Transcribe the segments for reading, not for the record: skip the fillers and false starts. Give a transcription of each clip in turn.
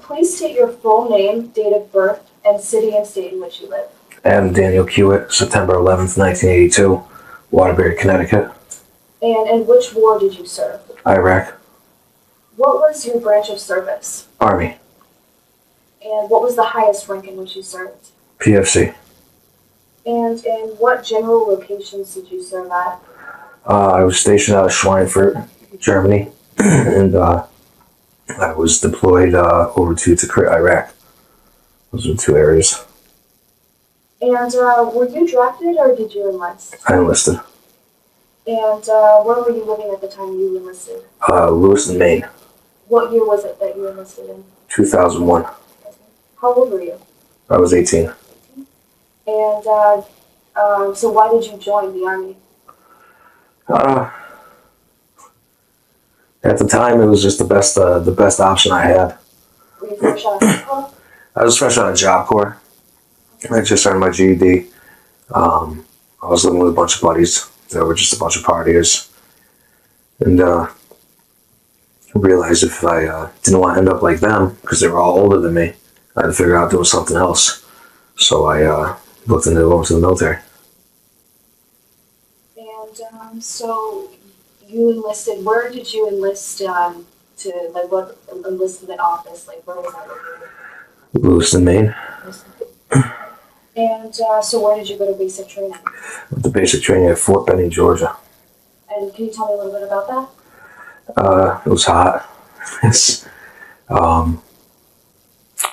Please state your full name, date of birth, and city and state in which you live. Adam Daniel Hewitt, September 11th, 1982, Waterbury, Connecticut. And in which war did you serve? Iraq. What was your branch of service? Army. And what was the highest rank in which you served? PFC. And in what general locations did you serve at? I was stationed out of Schweinfurt, Germany, and I was deployed over to Tikrit, Iraq. Those are 2 areas. And were you drafted or did you enlist? I enlisted. And where were you living at the time you enlisted? Lewiston, Maine. What year was it that you enlisted in? 2001. How old were you? I was 18. And so why did you join the Army? At the time, it was just the best option I had. Were you fresh out of high school? I was fresh out of Job Corps. I just earned my GED. I was living with a bunch of buddies that were just a bunch of partiers. And I realized if I didn't want to end up like them, because they were all older than me, I had to figure out doing something else. So I looked into going to the military. And so you enlisted, where did you enlist to, like, what enlistment office? Like, where was that located? Lewiston, Maine. And so where did you go to basic training? Went to basic training at Fort Benning, Georgia. And can you tell me a little bit about that? It was hot.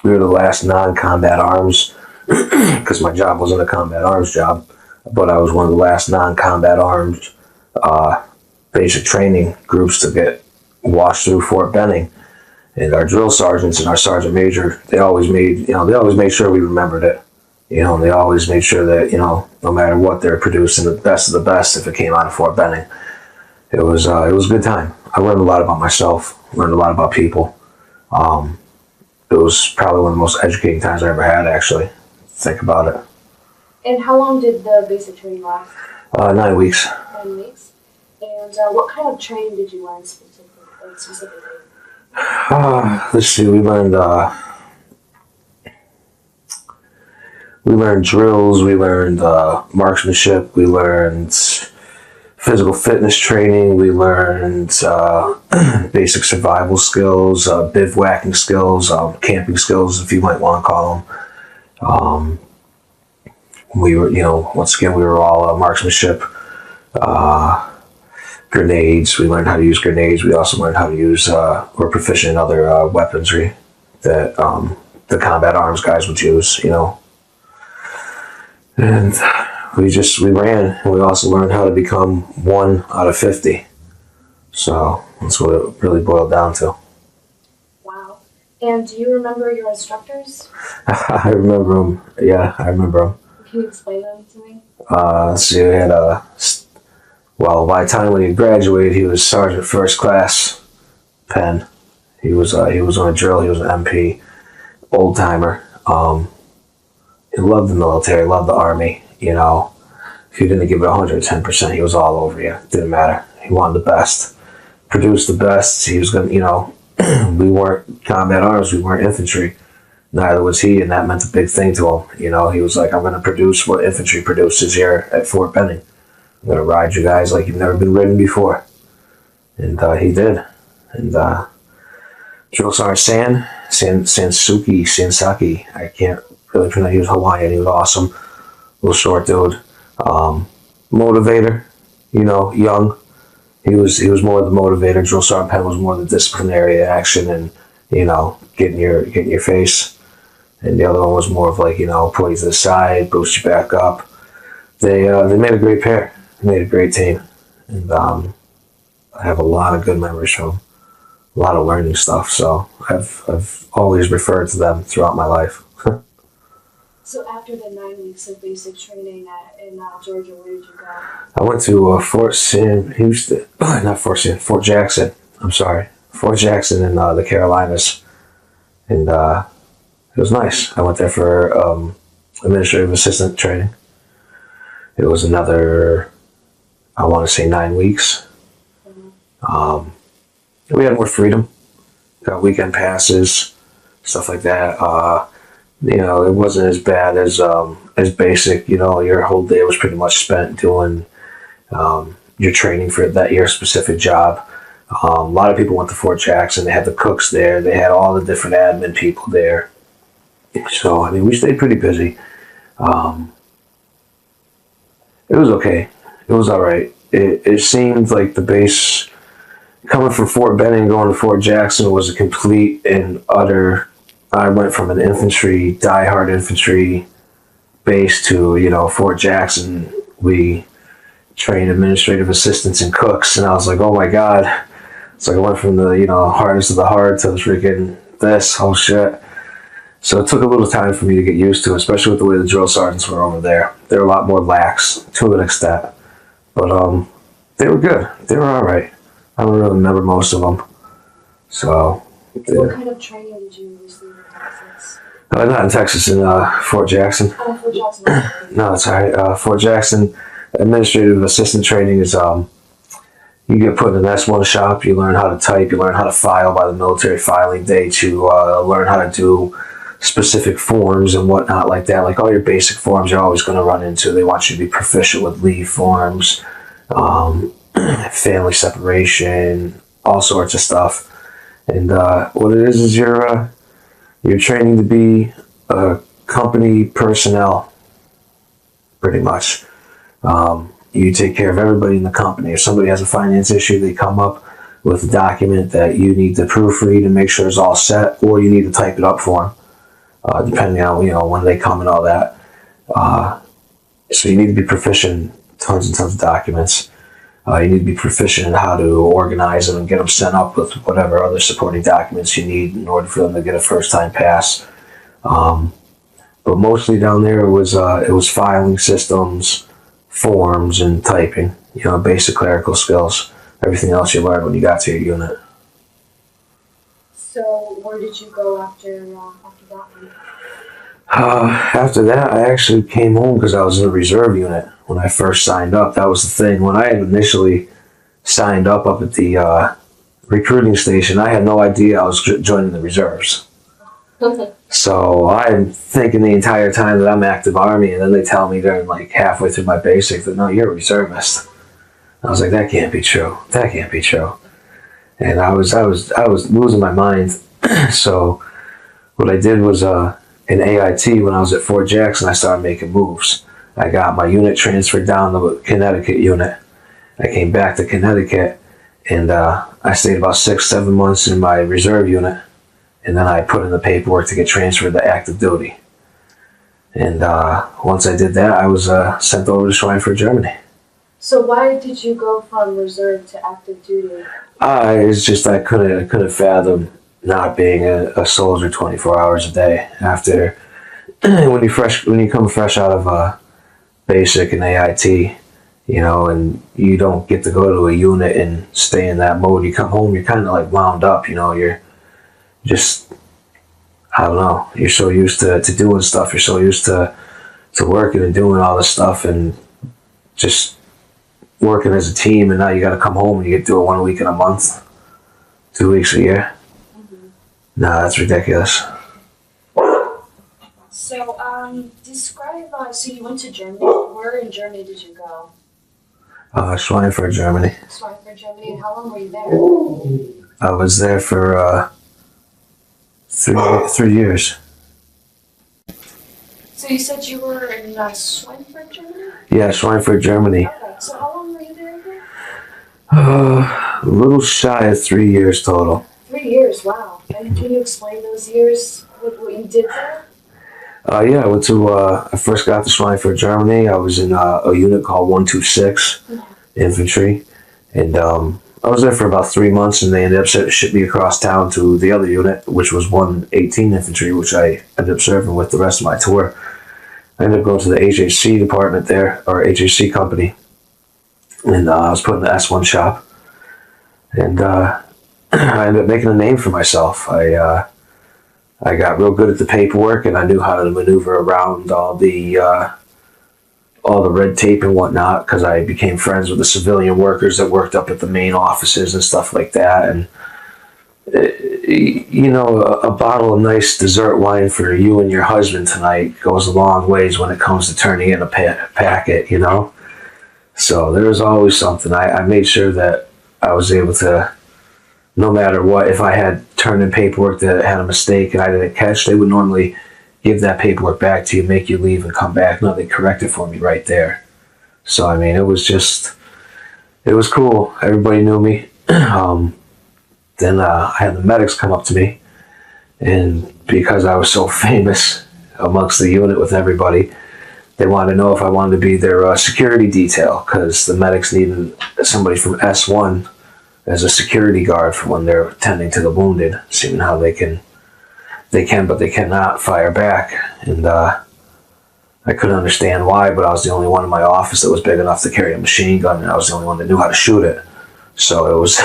We were the last non-combat arms, because my job wasn't a combat arms job, but I was one of the last non-combat arms basic training groups to get washed through Fort Benning. And our drill sergeants and our sergeant major, they always made sure we remembered it. And they always made sure that, no matter what, they're producing the best of the best if it came out of Fort Benning. It was a good time. I learned a lot about myself, learned a lot about people. It was probably one of the most educating times I ever had, actually. Think about it. And how long did the basic training last? 9 weeks. 9 weeks. And what kind of training did you learn specifically? Let's see. We learned drills. We learned marksmanship. We learned physical fitness training. We learned basic survival skills, bivouacking skills, camping skills, if you might want to call them. We were, once again, we were all marksmanship. Grenades. We learned how to use grenades. We also learned how to use, we're proficient in other weaponry that the combat arms guys would use, And we ran, and we also learned how to become 1 out of 50. So that's what it really boiled down to. Wow. And do you remember your instructors? I remember them. Yeah, I remember them. Can you explain them to me? So we had by the time when he graduated, he was Sergeant First Class Penn. He was on a drill. He was an MP, old timer. He loved the military, loved the Army. If you didn't give it 110%, he was all over you. Didn't matter. He wanted the best, produced the best. He was gonna, we weren't combat arms. We weren't infantry. Neither was he, and that meant a big thing to him. He was like, I'm going to produce what infantry produces here at Fort Benning. I'm going to ride you guys like you've never been ridden before. And he did. And Drill Sergeant Sansaki, I can't really pronounce, he was Hawaiian, he was awesome. Little short dude. Motivator, young. He was more the motivator. Drill Sergeant Penn was more the disciplinary action and, getting your face. And the other one was more of like, pull you to the side, boost you back up. They made a great pair. They made a great team. And I have a lot of good memories from them. A lot of learning stuff. So I've always referred to them throughout my life. So after the 9 weeks of basic training in Georgia, where did you go? I went to Fort Jackson. I'm sorry. Fort Jackson in the Carolinas. And it was nice. I went there for administrative assistant training. It was another, I want to say 9 weeks. Mm-hmm. We had more freedom. Got weekend passes. stuff like that. It wasn't as bad as basic. Your whole day was pretty much spent doing your training for that your specific job. A lot of people went to Fort Jackson. They had the cooks there. They had all the different admin people there. So we stayed pretty busy. It was okay. It was all right. It seemed like the base coming from Fort Benning going to Fort Jackson was a complete and utter. I went from an diehard infantry base to Fort Jackson. We trained administrative assistants and cooks, and I was like, oh my god. It's like I went from the hardest of the hard to the freaking this whole shit. So it took a little time for me to get used to, especially with the way the drill sergeants were over there. They were a lot more lax to an extent, but they were good. They were all right. I don't really remember most of them. So. What kind of training did you receive in Texas? Not in Texas, in Fort Jackson. Oh, Fort Jackson. No, it's all right. Fort Jackson administrative assistant training is you get put in an S1 shop. You learn how to type. You learn how to file by the military filing date. You learn how to do specific forms and whatnot like that. Like all your basic forms you're always going to run into. They want you to be proficient with leave forms, family separation, all sorts of stuff. And what it is you're training to be company personnel, pretty much. You take care of everybody in the company. If somebody has a finance issue, they come up with a document that you need to proofread and make sure it's all set, or you need to type it up for them, depending on when they come and all that. So you need to be proficient in tons and tons of documents. You need to be proficient in how to organize them and get them sent up with whatever other supporting documents you need in order for them to get a first-time pass. But mostly down there it was filing systems, forms, and typing. Basic clerical skills. Everything else you learn when you got to your unit. So where did you go after that one? After that, I actually came home because I was in a reserve unit when I first signed up. That was the thing. When I had initially signed up at the recruiting station, I had no idea I was joining the reserves. So I'm thinking the entire time that I'm active Army, and then they tell me during like halfway through my basic that no, you're a reservist. I was like, that can't be true. That can't be true. And I was losing my mind. So what I did was in AIT when I was at Fort Jackson, I started making moves. I got my unit transferred down to the Connecticut unit. I came back to Connecticut, and I stayed about 6-7 months in my reserve unit. And then I put in the paperwork to get transferred to active duty. And once I did that, I was sent over to Schweinfurt, Germany. So why did you go from reserve to active duty? It's just I couldn't fathom not being a soldier 24 hours a day. After when you come fresh out of basic and AIT, and you don't get to go to a unit and stay in that mode. You come home, you're kind of like wound up. You're just, I don't know, you're so used to doing stuff, you're so used to working and doing all this stuff and just working as a team, and now you got to come home and you get to do it 1 week in a month, 2 weeks a year. Mm-hmm. Nah, that's ridiculous. So, describe, so you went to Germany. Where in Germany did you go? Schweinfurt, Germany. Schweinfurt, Germany, and how long were you there? I was there for 3 years. So you said you were in Schweinfurt, Germany? Yeah, Schweinfurt, Germany. Okay, so how long were you there again? A little shy of 3 years total. 3 years, wow. And can you explain those years, what you did there? Yeah, I first got to Schweinfurt, Germany. I was in a unit called 126 Infantry. And I was there for about 3 months, and they ended up shipping me across town to the other unit, which was 118 Infantry, which I ended up serving with the rest of my tour. I ended up going to the HHC department there, or HHC company. And I was put in the S1 shop. And I ended up making a name for myself. I got real good at the paperwork, and I knew how to maneuver around all the red tape and whatnot, because I became friends with the civilian workers that worked up at the main offices and stuff like that. And A bottle of nice dessert wine for you and your husband tonight goes a long ways when it comes to turning in a packet, So there was always something. I made sure that I was able to, no matter what, if I had turned in paperwork that had a mistake and I didn't catch, they would normally give that paperwork back to you, make you leave and come back. No, they correct it for me right there. So, I mean, it was cool. Everybody knew me. Then I had the medics come up to me, and because I was so famous amongst the unit with everybody, they wanted to know if I wanted to be their security detail, because the medics needed somebody from S1 as a security guard for when they're tending to the wounded, seeing how they can but they cannot fire back. And I couldn't understand why, but I was the only one in my office that was big enough to carry a machine gun, and I was the only one that knew how to shoot it. So it was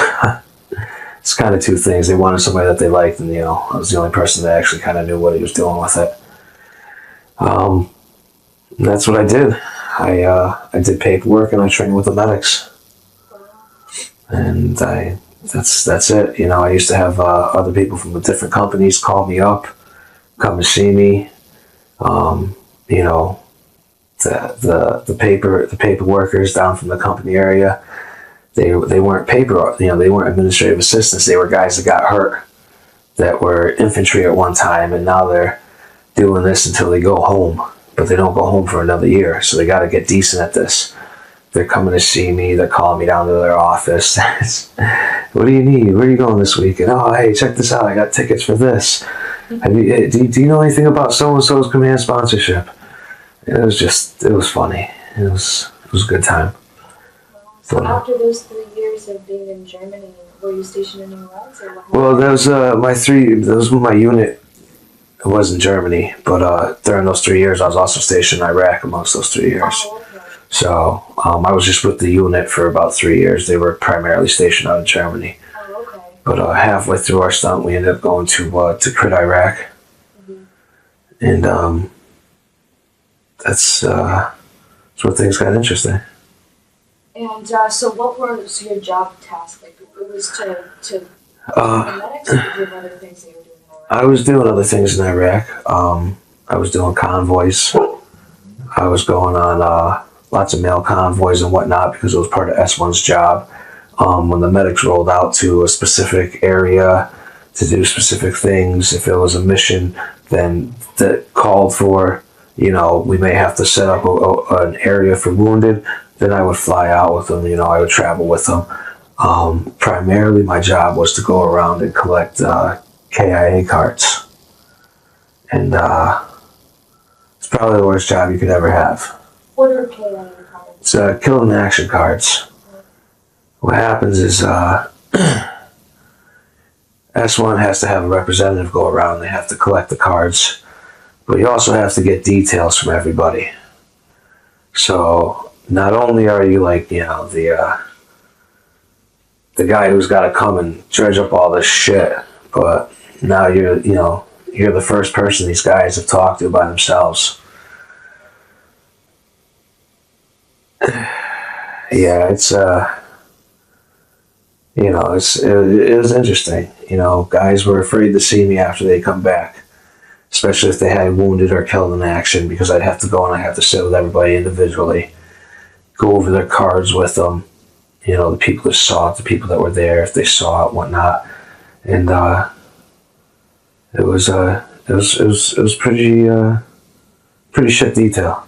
it's kind of two things. They wanted somebody that they liked, and I was the only person that actually kind of knew what he was doing with it. That's what I did. I did paperwork and I trained with the medics, and that's it. I used to have other people from the different companies call me up, come to see me. The paper workers down from the company area. They weren't they weren't administrative assistants. They were guys that got hurt, that were infantry at one time, and now they're doing this until they go home. But they don't go home for another year, so they got to get decent at this. They're coming to see me. They're calling me down to their office. What do you need? Where are you going this weekend? Oh, hey, check this out. I got tickets for this. Do you know anything about so-and-so's command sponsorship? It was funny. It was a good time. So after those 3 years of being in Germany, were you stationed anywhere else? Or what well, that was my unit. It was in Germany, but during those 3 years, I was also stationed in Iraq amongst those 3 years. Oh, okay. So I was just with the unit for about 3 years. They were primarily stationed out in Germany. Oh, okay. But halfway through our stunt, we ended up going to Crit Iraq. Mm-hmm. And that's where things got interesting. And so what was your job task? Like, it was to the medics, or did you have other things that you were doing in Iraq? I was doing other things in Iraq. I was doing convoys. I was going on lots of mail convoys and whatnot because it was part of S1's job. When the medics rolled out to a specific area to do specific things, if it was a mission then that called for, we may have to set up an area for wounded, then I would fly out with them. I would travel with them. Primarily, my job was to go around and collect KIA cards. And it's probably the worst job you could ever have. What are KIA cards? It's killed in action cards. What happens is S1 has to have a representative go around. They have to collect the cards. But you also have to get details from everybody. So not only are you the guy who's got to come and dredge up all this shit, but now you're the first person these guys have talked to by themselves. Yeah, it was interesting. Guys were afraid to see me after they come back, especially if they had wounded or killed in action, because I'd have to go and I'd have to sit with everybody individually, go over their cards with them, the people that saw it, the people that were there, if they saw it, whatnot. And it was pretty shit detail.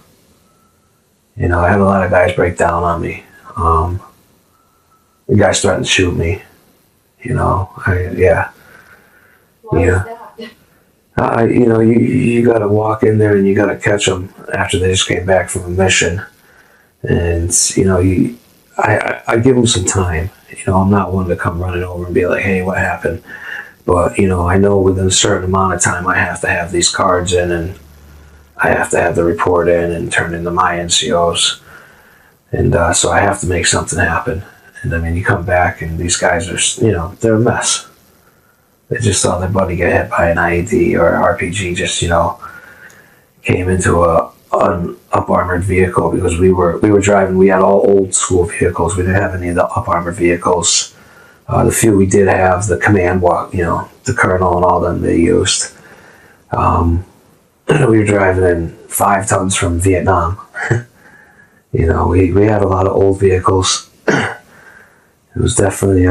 I had a lot of guys break down on me. The guys threatened to shoot me. Why is that? You got to walk in there and you got to catch them after they just came back from a mission. And, I give them some time. I'm not one to come running over and be like, hey, what happened? But, I know within a certain amount of time I have to have these cards in, and I have to have the report in and turn into my NCOs. And so I have to make something happen. And you come back and these guys are, they're a mess. They just saw their buddy get hit by an IED or an RPG, just, came into an up-armored vehicle, because we were driving, we had all old school vehicles. We didn't have any of the up-armored vehicles The few we did have, the command walk, the colonel and all them they used. We were driving in 5 tons from Vietnam. We had a lot of old vehicles. It was definitely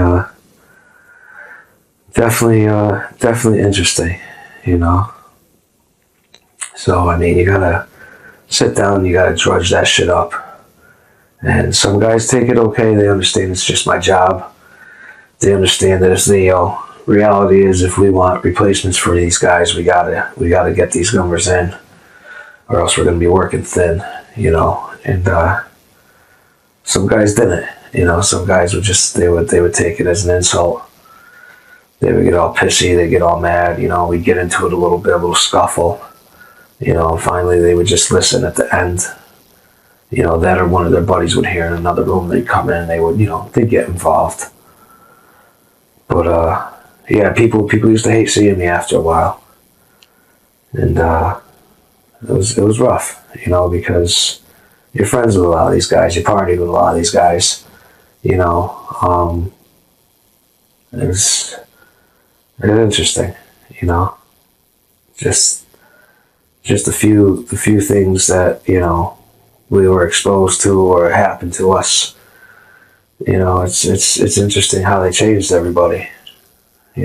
interesting, So, you gotta sit down, you gotta drudge that shit up. And some guys take it okay, they understand it's just my job. They understand that it's reality is if we want replacements for these guys, we gotta get these numbers in, or else we're gonna be working thin, And some guys didn't, Some guys they would take it as an insult. They would get all pissy, they'd get all mad, we'd get into it a little scuffle, Finally they would just listen at the end, that or one of their buddies would hear in another room, they'd come in and they would, they'd get involved. But, yeah, people used to hate seeing me after a while. And, it was rough, because you're friends with a lot of these guys, you partied with a lot of these guys, it was interesting, just the few things that, we were exposed to or happened to us. It's interesting how they changed everybody. We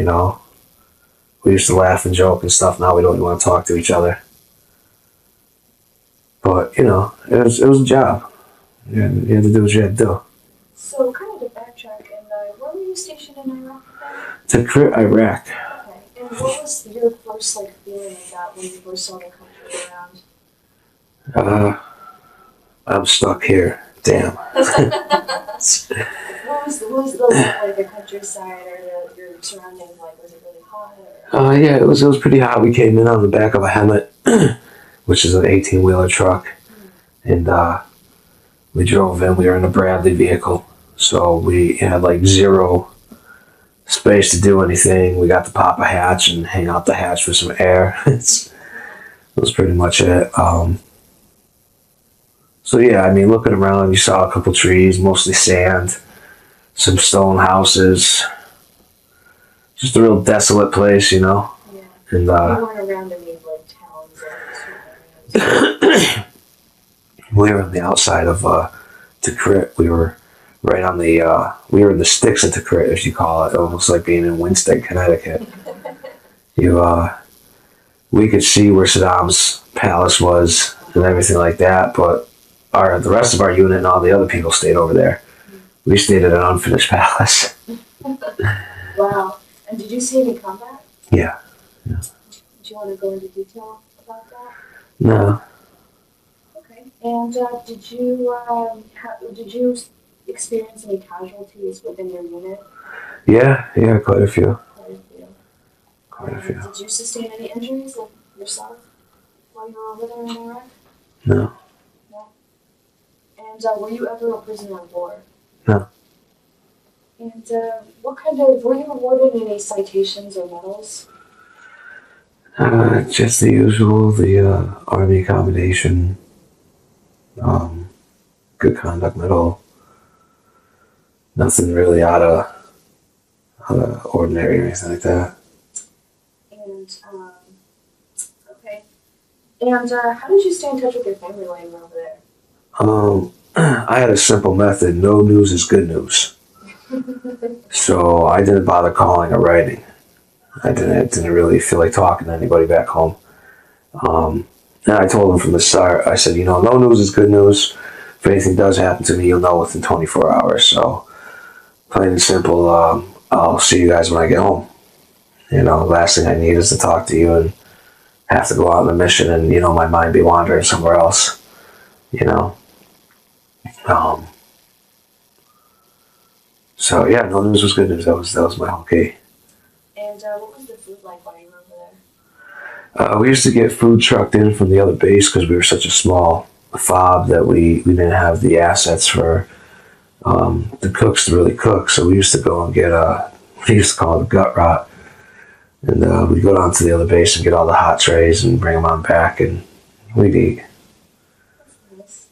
used to laugh and joke and stuff. Now we don't even want to talk to each other. But it was a job. You had to do what you had to do. So kind of to backtrack, and where were you stationed in Iraq To then? Iraq. Okay, and what was your first feeling of that when you first saw the country around? I'm stuck here. Damn. What was the countryside or your surroundings like? Was it really hot? Or? Yeah, it was pretty hot. We came in on the back of a Hemet, which is an 18-wheeler truck, and we drove in. We were in a Bradley vehicle, so we had zero space to do anything. We got to pop a hatch and hang out the hatch for some air. That was pretty much it. So yeah, looking around, you saw a couple trees, mostly sand, some stone houses, just a real desolate place, Yeah. And you weren't around any towns or areas. we were on the outside of Tikrit. We were right on the we were in the sticks of Tikrit, as you call it, almost like being in Winston, Connecticut. We could see where Saddam's palace was and everything like that, but the rest of our unit and all the other people stayed over there. We stayed at an unfinished palace. Wow. And did you see any combat? Yeah. Do you want to go into detail about that? No. Okay. And did you experience any casualties within your unit? Yeah, quite a few. Quite a few. Did you sustain any injuries yourself while you were over there in Iraq? No. And were you ever a prisoner of war? No. And were you awarded any citations or medals? Just the usual, the Army accommodation, good conduct medal. Nothing really out of ordinary or anything like that. And okay. And how did you stay in touch with your family while you were over there? I had a simple method. No news is good news. So I didn't bother calling or writing. I didn't really feel like talking to anybody back home. And I told them from the start, I said, no news is good news. If anything does happen to me, you'll know within 24 hours. So plain and simple, I'll see you guys when I get home. The last thing I need is to talk to you and have to go out on a mission and, my mind be wandering somewhere else. So yeah, no news was good news. That was my whole key. And what was the food like while you were over there? We used to get food trucked in from the other base because we were such a small fob that we didn't have the assets for the cooks to really cook. So we used to go and get we used to call it gut rot, and we'd go down to the other base and get all the hot trays and bring them on back, and we'd eat. That's nice.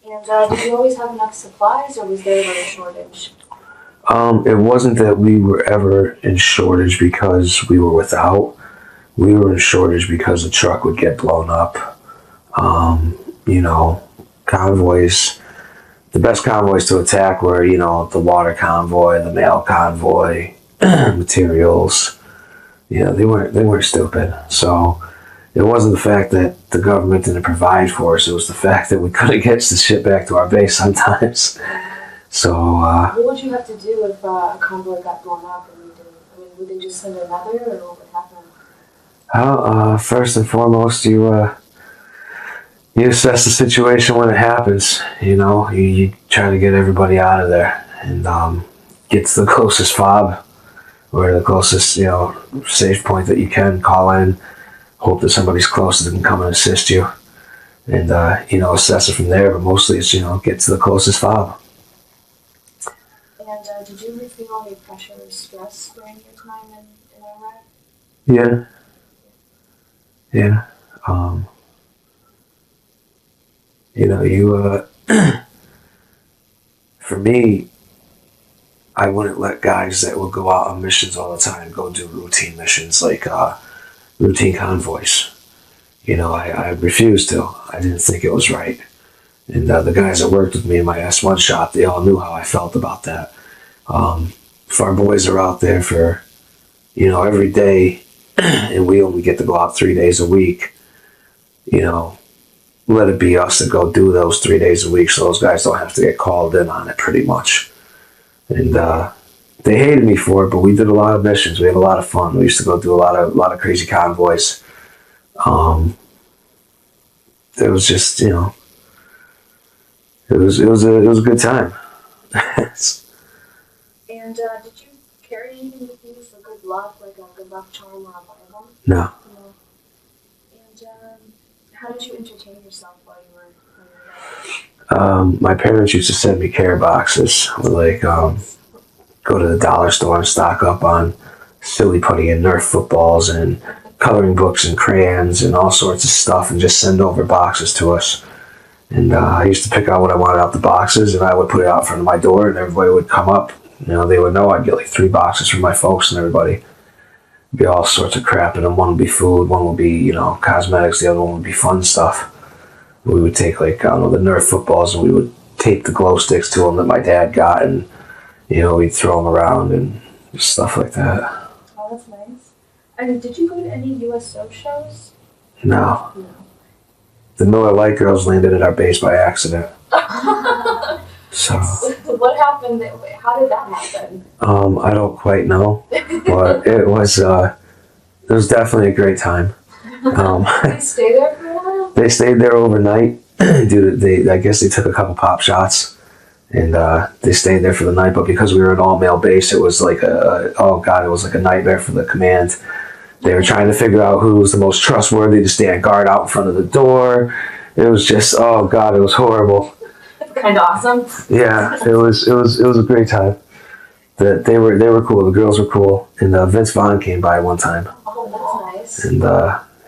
And did you always have enough supplies, or was there a shortage? It wasn't that we were ever in shortage because we were without. We were in shortage because the truck would get blown up. You know, convoys. The best convoys to attack were, you know, the water convoy, the mail convoy, materials. You know, they weren't stupid. So it wasn't the fact that the government didn't provide for us. It was the fact that we couldn't get the shit back to our base sometimes. So. What would you have to do if a convoy got blown up and you didn't? I mean, would they just send another, or what would happen? First and foremost, you assess the situation when it happens. You know, you try to get everybody out of there and get to the closest fob or the closest, you know, safe point that you can. Call in, hope that somebody's close that can come and assist you, and you know, assess it from there. But mostly, it's, you know, get to the closest fob. And did you ever feel any pressure or stress during your time in Iraq? Yeah, yeah. You know, for me, I wouldn't let guys that would go out on missions all the time go do routine missions like routine convoys. You know, I refused to. I didn't think it was right. And the guys that worked with me in my S1 shop, they all knew how I felt about that. If our boys are out there for, you know, every day, and we only get to go out 3 days a week, you know, let it be us to go do those 3 days a week so those guys don't have to get called in on it pretty much. And they hated me for it, but we did a lot of missions. We had a lot of fun. We used to go do a lot of crazy convoys. It was just, you know, it was a good time. And did you carry anything with you for good luck, like a good luck charm or a Bible? No. No. And how did you entertain yourself while you were there? My parents used to send me care boxes. Like, go to the dollar store and stock up on silly putty and Nerf footballs and coloring books and crayons and all sorts of stuff, and just send over boxes to us. And I used to pick out what I wanted out the boxes, and I would put it out in front of my door, and everybody would come up. You know, they would know I'd get like 3 boxes from my folks and everybody. It'd be all sorts of crap in them. One would be food, one would be, you know, cosmetics, the other one would be fun stuff. We would take, like, I don't know, the Nerf footballs, and we would tape the glow sticks to them that my dad got, and, you know, we'd throw them around and stuff like that. Oh, that's nice. And did you go to any USO shows? No. No. The Miller Lite girls landed at our base by accident. So. What happened? How did that happen? I don't quite know, but it was definitely a great time. Did they stay there for a while? They stayed there overnight. I guess they took a couple pop shots, and they stayed there for the night. But because we were an all-male base, it was like it was like a nightmare for the command. They were trying to figure out who was the most trustworthy to stand guard out in front of the door. It was just, oh God, it was horrible. Kind of awesome. Yeah, it was a great time. They were cool. The girls were cool, and Vince Vaughn came by one time. Oh, that's nice. And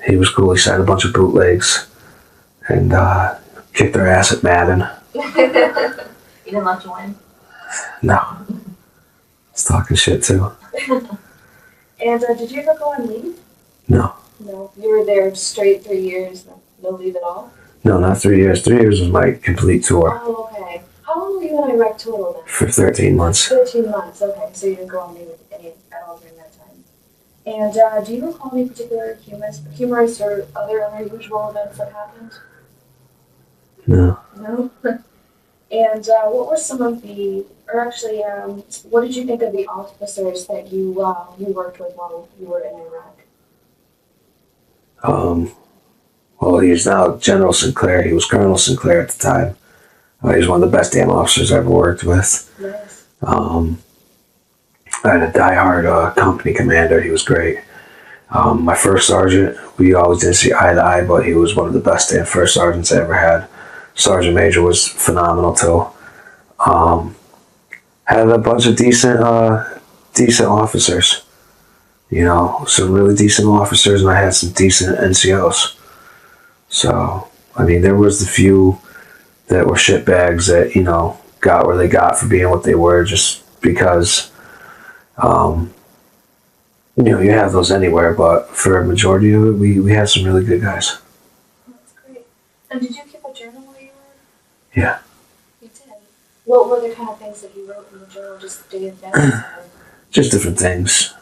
he was cool. He signed a bunch of bootlegs, and kicked their ass at Madden. You didn't let you win? No, he's talking shit too. And did you ever go on leave? No. No. You were there straight 3 years, no leave at all? No, not 3 years. 3 years was my complete tour. Oh, okay. How long were you in Iraq total then? For 13 months. 13 months, okay. So you didn't go on leave at all during that time. And do you recall any particular humorous or other unusual events that happened? No. No? And what were some of what did you think of the officers that you worked with while you were in Iraq? Well, he's now General Sinclair. He was Colonel Sinclair at the time. He's one of the best damn officers I ever worked with. Nice. I had a diehard company commander. He was great. My first sergeant, we always didn't see eye to eye, but he was one of the best damn first sergeants I ever had. Sergeant Major was phenomenal too. Had a bunch of decent officers. You know, some really decent officers, and I had some decent NCOs. So, I mean, there was the few that were shitbags that, you know, got where they got for being what they were, just because, um, you have those anywhere, but for a majority of it, we had some really good guys. That's great. And did you keep a journal while you were? Yeah. You did. What were the kind of things that you wrote in the journal? Just day events? Or? Just different things.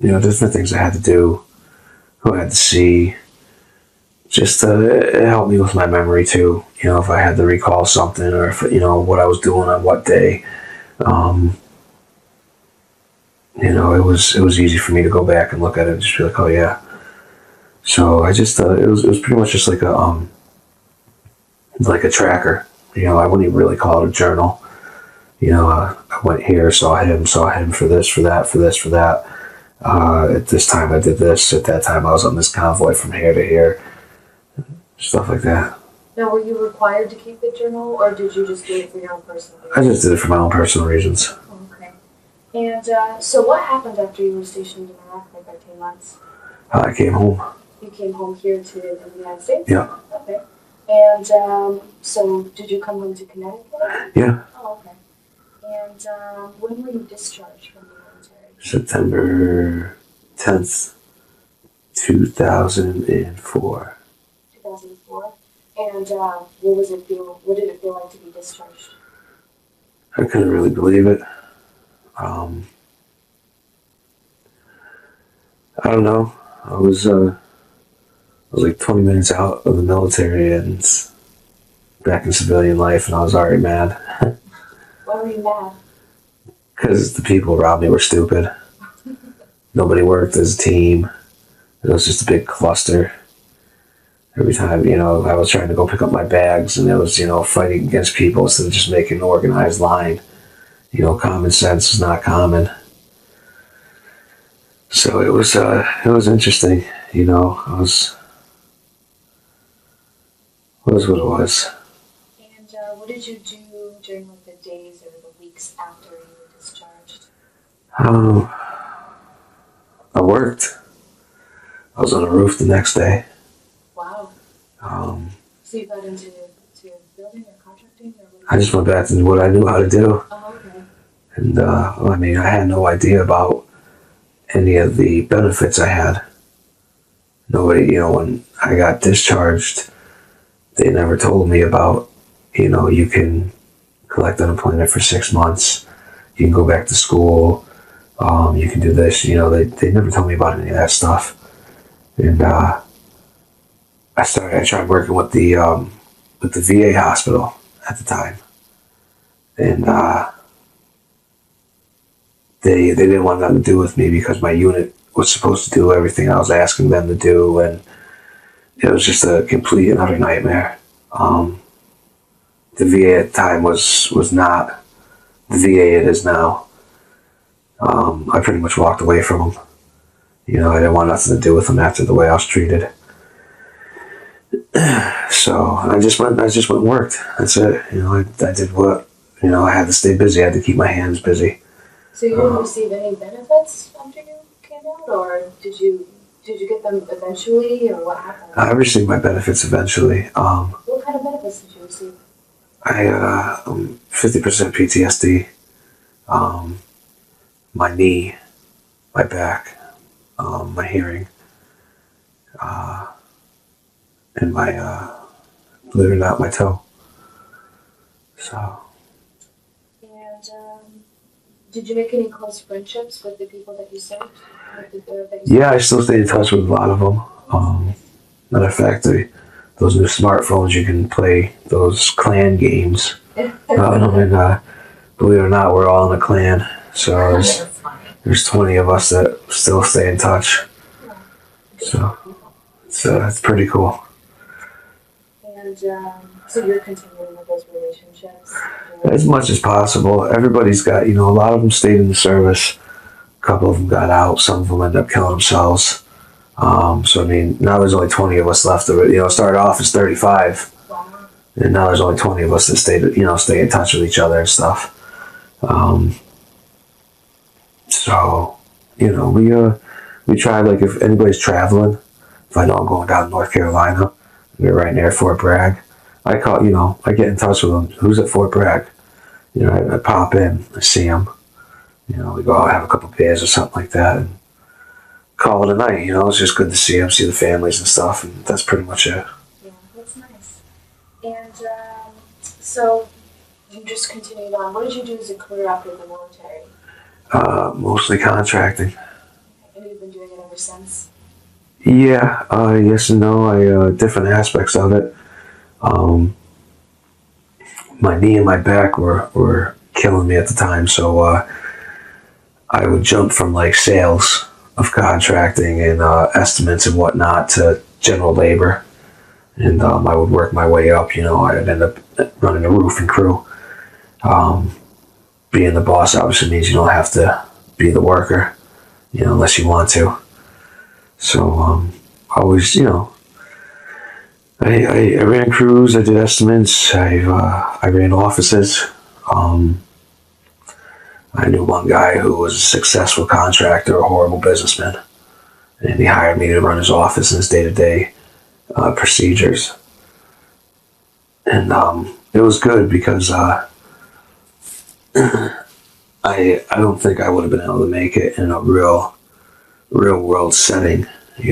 Different things I had to do, who I had to see. Just it helped me with my memory too. If I had to recall something or if what I was doing on what day. It was easy for me to go back and look at it and just be like, oh yeah. So I just it was pretty much just like a tracker. I wouldn't even really call it a journal. I went here, saw him for this, for that, for this, for that. At this time I did this. At that time I was on this convoy from here to here. Stuff like that. Now, were you required to keep the journal, or did you just do it for your own personal reasons? I just did it for my own personal reasons. Oh, okay. And so what happened after you were stationed in Iraq for 13 months? I came home. You came home here to the United States? Yeah. Okay. And so did you come home to Connecticut? Yeah. Oh, okay. And when were you discharged from the military? September 10th, 2004. 2004. And what did it feel like to be discharged? I couldn't really believe it. I don't know. I was like 20 minutes out of the military and back in civilian life, and I was already mad. Why were you mad? Because the people around me were stupid. Nobody worked as a team. It was just a big cluster. Every time, I was trying to go pick up my bags, and it was, fighting against people instead of just making an organized line. Common sense is not common. So it was interesting. It was what it was. And what did you do during the days or the weeks after you were discharged? I worked. I was on a roof the next day. Wow. So you got into building or contracting? Or what I just went back to what I knew how to do. Oh, okay. And I had no idea about any of the benefits I had. Nobody, when I got discharged, they never told me about, you can collect unemployment for 6 months. You can go back to school. You can do this. They never told me about any of that stuff. And I tried working with the VA hospital at the time. And they didn't want nothing to do with me because my unit was supposed to do everything I was asking them to do, and it was just a complete and utter nightmare. The VA at the time was not the VA it is now. I pretty much walked away from them. I didn't want nothing to do with them after the way I was treated. So I just went and worked. That's it. I did what, I had to stay busy. I had to keep my hands busy. So you didn't receive any benefits after you came out, or did you get them eventually, or what happened? I received my benefits eventually. What kind of benefits did you receive? I 50% PTSD. My knee, my back, my hearing, and my believe it or not, my toe. So. And did you make any close friendships with the people that you served? Yeah, I still stay in touch with a lot of them. Matter of fact, those new smartphones, you can play those clan games. And believe it or not, we're all in a clan. So there's 20 of us that still stay in touch. So that's pretty cool. And so you're continuing with those relationships? As much as possible. Everybody's got, a lot of them stayed in the service. A couple of them got out. Some of them ended up killing themselves. Now there's only 20 of us left. It started off as 35. Wow. And now there's only 20 of us that stay in touch with each other and stuff. We try, like, if anybody's traveling, if I know I'm going down to North Carolina, we're right near Fort Bragg, I get in touch with them. Who's at Fort Bragg? I pop in, I see him. We go out, have a couple beers or something like that, and call it a night. It's just good to see him, see the families and stuff, and that's pretty much it. Yeah, that's nice. And so you just continued on. What did you do as a career after the military? Mostly contracting. And you've been doing it ever since? Yeah, yes and no. Different aspects of it. My knee and my back were killing me at the time, so I would jump from like sales of contracting and estimates and whatnot to general labor, and I would work my way up. I'd end up running a roofing crew. Being the boss obviously means you don't have to be the worker, unless you want to. So I always, I ran crews, I did estimates, I ran offices. I knew one guy who was a successful contractor, a horrible businessman, and he hired me to run his office and his day-to-day procedures. And it was good because I don't think I would have been able to make it in a real world setting. I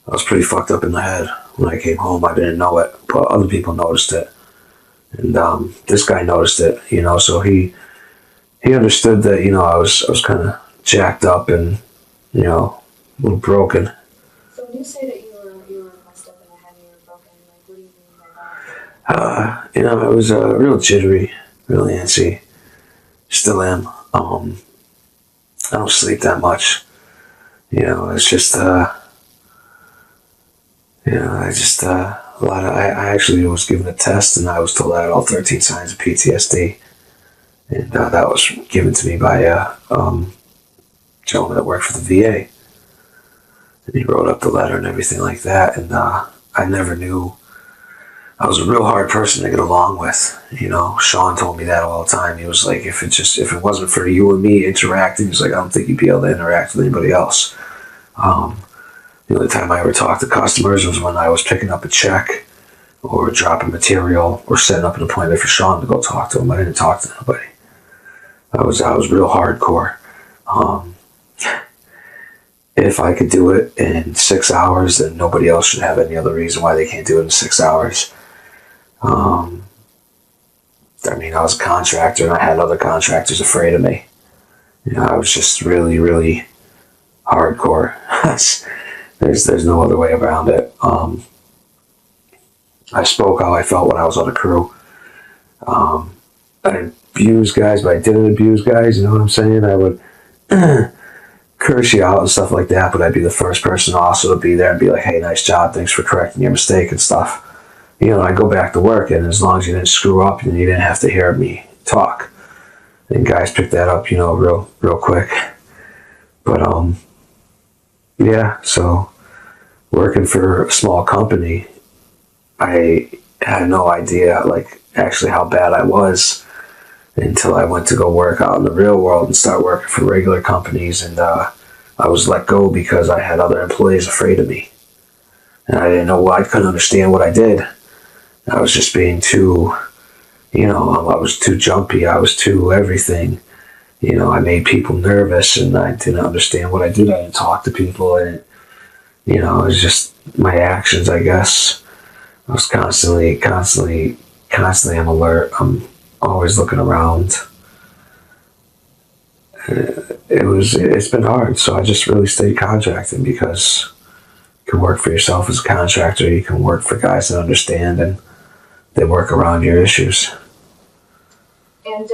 was pretty fucked up in the head when I came home. I didn't know it, but other people noticed it, and this guy noticed it. So he understood that I was kind of jacked up and a little broken. So when you say that you were messed up in the head and you were broken, like what do you mean by that? I was real jittery, real antsy. Still am. I don't sleep that much. It's just a lot of. I actually was given a test and I was told I had all 13 signs of PTSD, and that was given to me by a gentleman that worked for the VA, and he wrote up the letter and everything like that. And I never knew. I was a real hard person to get along with. Sean told me that all the time. He was like, if it wasn't for you and me interacting, he's like, I don't think you'd be able to interact with anybody else. The only time I ever talked to customers was when I was picking up a check or dropping material or setting up an appointment for Sean to go talk to him. I didn't talk to nobody. I was real hardcore. If I could do it in 6 hours, then nobody else should have any other reason why they can't do it in 6 hours. I was a contractor and I had other contractors afraid of me. I was just really, really hardcore. There's no other way around it. I spoke how I felt when I was on a crew. I abused guys, but I didn't abuse guys, you know what I'm saying? I would curse you out and stuff like that, but I'd be the first person also to be there and be like, hey, nice job, thanks for correcting your mistake and stuff. I go back to work, and as long as you didn't screw up, you didn't have to hear me talk. And guys pick that up, real quick. But yeah, so working for a small company, I had no idea, actually how bad I was until I went to go work out in the real world and start working for regular companies. And I was let go because I had other employees afraid of me. And I didn't know why. I couldn't understand what I did. I was just being too, I was too jumpy. I was too everything. I made people nervous, and I didn't understand what I did. I didn't talk to people. It was just my actions, I guess. I was constantly on alert. I'm always looking around. It's been hard, so I just really stayed contracting because you can work for yourself as a contractor. You can work for guys that understand and they work around your issues. And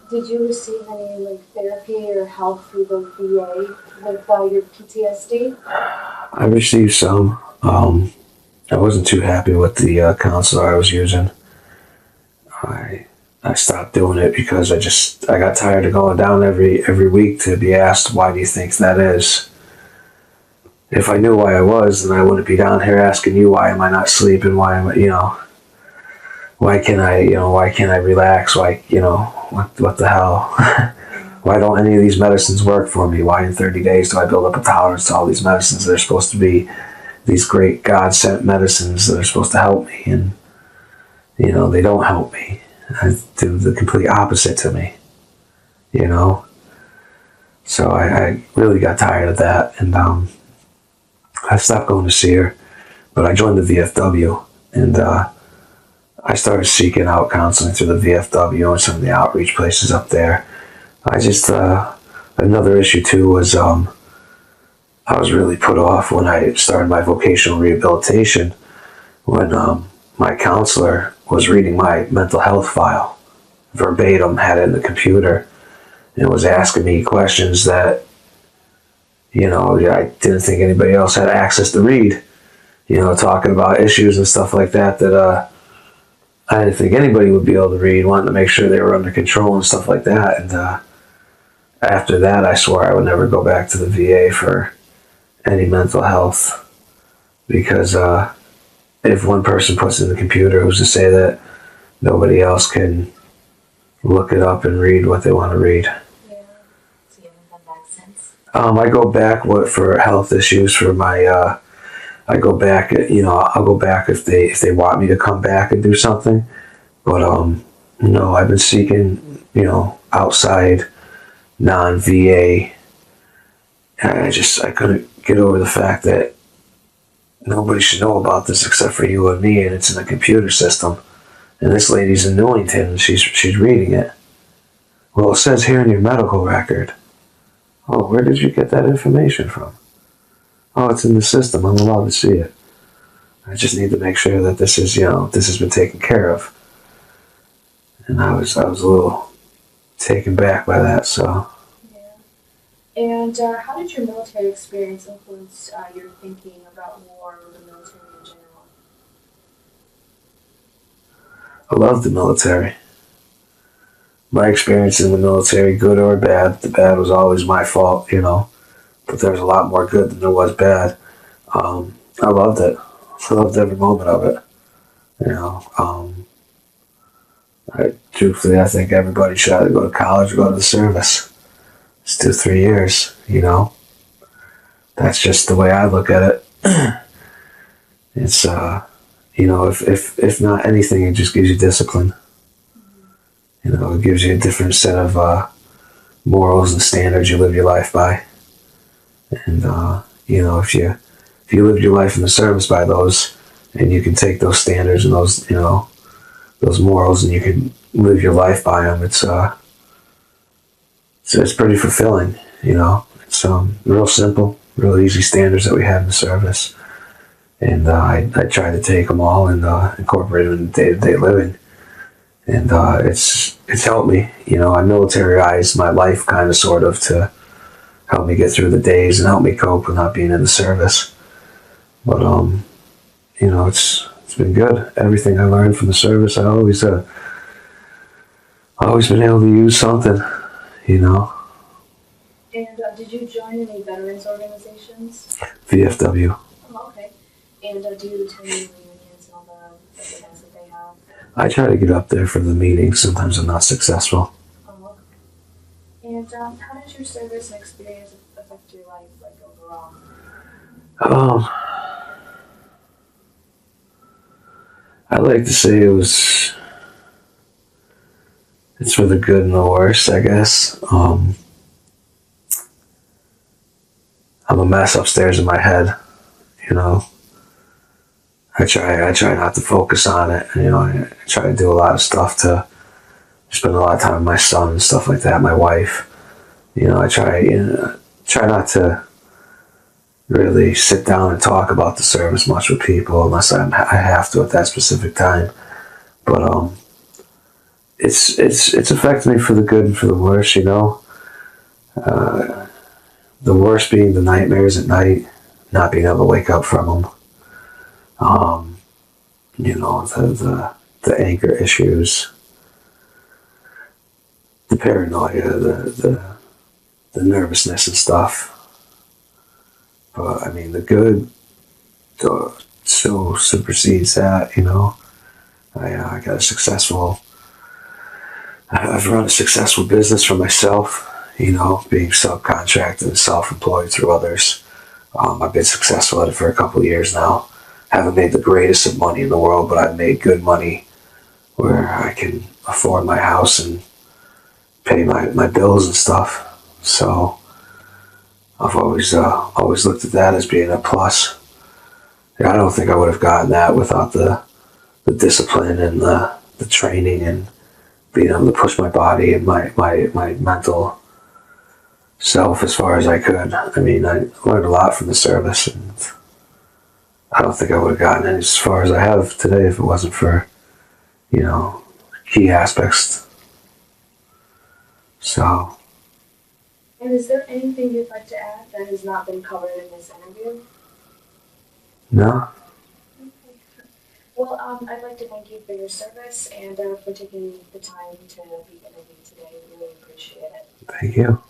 did you receive any therapy or help through the VA with your PTSD? I received some. I wasn't too happy with the counselor I was using. I stopped doing it because I got tired of going down every week to be asked, why do you think that is? If I knew why I was, then I wouldn't be down here asking you, why am I not sleeping? Why am I, why can't I relax? Why, what the hell? Why don't any of these medicines work for me? Why in 30 days do I build up a tolerance to all these medicines that are supposed to be these great God-sent medicines that are supposed to help me? And, they don't help me. I do the complete opposite to me, you know. So I really got tired of that, and I stopped going to see her. But I joined the VFW, and I started seeking out counseling through the VFW and some of the outreach places up there. I just another issue too was I was really put off when I started my vocational rehabilitation when my counselor was reading my mental health file verbatim, had it in the computer, and was asking me questions that I didn't think anybody else had access to read. Talking about issues and stuff like that I didn't think anybody would be able to read, wanting to make sure they were under control and stuff like that. And after that, I swore I would never go back to the VA for any mental health because if one person puts it in the computer, who's to say that nobody else can look it up and read what they want to read? Yeah. So you haven't gone back since? I go back for health issues for my. I go back. I'll go back if they want me to come back and do something. But no, I've been seeking outside non-VA. I couldn't get over the fact that nobody should know about this except for you and me, and it's in a computer system. And this lady's in Newington, and she's reading it. Well, it says here in your medical record. Oh, where did you get that information from? Oh, it's in the system. I'm allowed to see it. I just need to make sure that this has been taken care of. And I was a little taken back by that. So. Yeah. And how did your military experience influence your thinking about war or the military in general? I love the military. My experience in the military, good or bad, the bad was always my fault, but there was a lot more good than there was bad. I loved it. I loved every moment of it. Truthfully, I think everybody should either go to college or go to the service. It's 2-3 years, That's just the way I look at it. It's, if not anything, it just gives you discipline. It gives you a different set of morals and standards you live your life by. And, if you live your life in the service by those, and you can take those standards and those morals and you can live your life by them, it's pretty fulfilling, It's real simple, real easy standards that we have in the service. And I try to take them all and incorporate them in day-to-day living. And it's helped me. I militarized my life kind of sort of to help me get through the days and help me cope with not being in the service. But it's been good. Everything I learned from the service, I always been able to use something. And did you join any veterans organizations? VFW. Oh, okay. And do you attend any reunions and all the events that they have? I try to get up there for the meetings. Sometimes I'm not successful. Oh, okay. And how did your service and experience affect your life, overall? I like to say it's for the good and the worst, I guess. I'm a mess upstairs in my head, I try not to focus on it. I try to do a lot of stuff to spend a lot of time with my son and stuff like that, my wife. I try not to really sit down and talk about the service much with people unless I have to at that specific time. But it's affected me for the good and for the worse, The worst being the nightmares at night, not being able to wake up from them. The anger issues, the paranoia, the nervousness and stuff. But I mean, the good so supersedes that. I got I've run a successful business for myself. Being subcontracted and self-employed through others. I've been successful at it for a couple of years now. Haven't made the greatest of money in the world, but I've made good money where I can afford my house and pay my bills and stuff. So I've always looked at that as being a plus. Yeah, I don't think I would have gotten that without the discipline and the training and being able to push my body and my mental self as far as I could. I mean, I learned a lot from the service, and I don't think I would have gotten it as far as I have today if it wasn't for, key aspects. So, And is there anything you'd like to add that has not been covered in this interview? no, Well, I'd like to thank you for your service and for taking the time to be interviewed today. We really appreciate it. thank you.